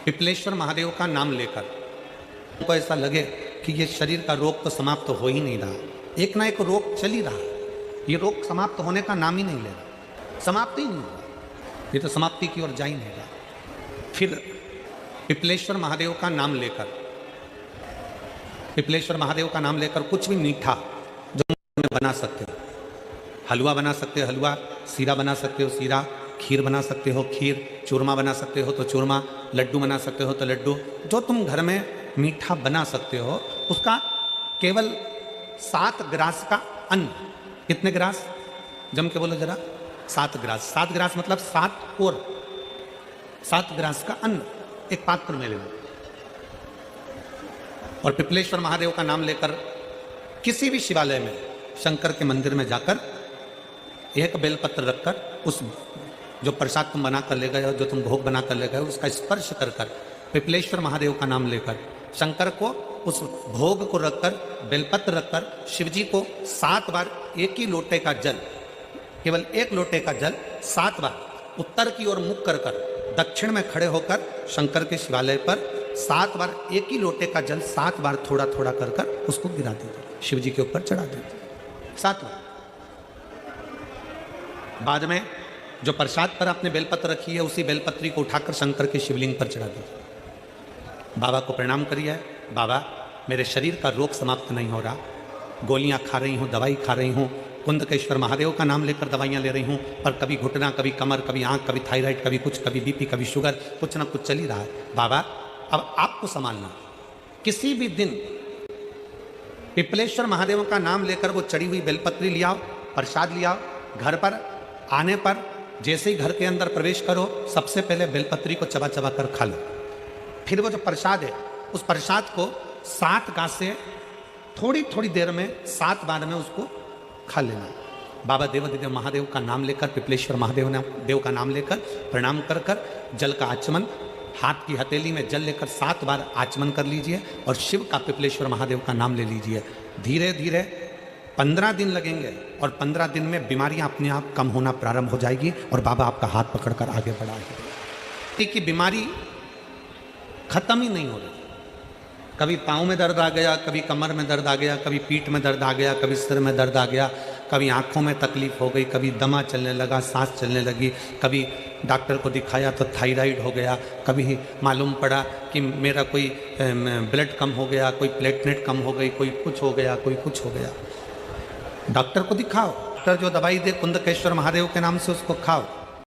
पिपलेश्वर महादेव का नाम लेकर उनको ऐसा लगे कि ये शरीर का रोग तो समाप्त हो ही नहीं रहा, एक ना एक रोग चल ही रहा, ये रोग समाप्त होने का नाम ही नहीं ले रहा, समाप्त ही नहीं हो रहा, ये तो समाप्ति की ओर जा ही नहीं रहा। फिर पिपलेश्वर महादेव का नाम लेकर, पिपलेश्वर महादेव का नाम लेकर कुछ भी मीठा जो बना सकते हो, हलवा बना सकते हो हलवा, सीरा बना सकते हो सीरा, खीर बना सकते हो खीर, चूरमा बना सकते हो तो चूरमा, लड्डू बना सकते हो तो लड्डू, जो तुम घर में मीठा बना सकते हो उसका केवल 7 ग्रास का अन्न, कितने ग्रास जम के बोलो जरा, 7 ग्रास, 7 ग्रास मतलब 7 ग्रास का अन्न एक पात्र में लेना और पिपलेश्वर महादेव का नाम लेकर किसी भी शिवालय में, शंकर के मंदिर में जाकर एक बेलपत्र रखकर उस जो प्रसाद तुम बना कर ले गए हो, जो तुम भोग बना कर ले गए हो, उसका स्पर्श कर कर पिपलेश्वर महादेव का नाम लेकर शंकर को उस भोग को रखकर, बेलपत्र रखकर शिव जी को 7 बार एक ही लोटे का जल, केवल एक लोटे का जल 7 बार उत्तर की ओर मुख कर कर दक्षिण में खड़े होकर शंकर के शिवालय पर 7 बार एक ही लोटे का जल 7 बार थोड़ा थोड़ा कर कर उसको गिरा दीजिए, शिव जी के ऊपर चढ़ा दीजिए 7 बार। बाद में जो प्रसाद पर आपने बेलपत्र रखी है उसी बेलपत्री को उठाकर शंकर के शिवलिंग पर चढ़ा दीजिए। बाबा को प्रणाम करिए, बाबा मेरे शरीर का रोग समाप्त नहीं हो रहा, गोलियां खा रही हूँ, दवाई खा रही हूँ, कुंदकेश्वर महादेव का नाम लेकर दवाइयाँ ले रही हूँ, पर कभी घुटना, कभी कमर, कभी आँख, कभी थायराइड, कभी कुछ, कभी बीपी, कभी शुगर, कुछ ना कुछ चल ही रहा है। बाबा अब आपको संभालना, किसी भी दिन पिपलेश्वर महादेव का नाम लेकर वो चढ़ी हुई बेलपत्री ले आओ, प्रसाद ले आओ, घर पर आने पर जैसे ही घर के अंदर प्रवेश करो सबसे पहले बेलपत्री को चबा चबा कर खा लो, फिर वो जो प्रसाद है उस प्रसाद को 7 गांठ से थोड़ी थोड़ी देर में 7 बार में उसको खा लेना। बाबा देवाधिदेव महादेव का नाम लेकर, पिपलेश्वर महादेव देव का नाम लेकर प्रणाम कर कर जल का आचमन, हाथ की हथेली में जल लेकर 7 बार आचमन कर लीजिए और शिव का, पिपलेश्वर महादेव का नाम ले लीजिए। धीरे धीरे 15 दिन लगेंगे और 15 दिन में बीमारियां अपने आप कम होना प्रारंभ हो जाएगी और बाबा आपका हाथ पकड़कर आगे बढ़ाएंगे कि बीमारी खत्म ही नहीं हो रही। कभी पाँव में दर्द आ गया, कभी कमर में दर्द आ गया, कभी पीठ में दर्द आ गया, कभी सिर में दर्द आ गया, कभी आँखों में तकलीफ हो गई, कभी दमा चलने लगा, सांस चलने लगी, कभी डॉक्टर को दिखाया तो थायराइड हो गया, कभी मालूम पड़ा कि मेरा कोई ब्लड कम हो गया, कोई प्लेटलेट कम हो गई, कोई कुछ हो गया, कोई कुछ हो गया। डॉक्टर को दिखाओ, डॉक्टर जो दवाई दे कुंदकेश्वर महादेव के नाम से उसको खाओ।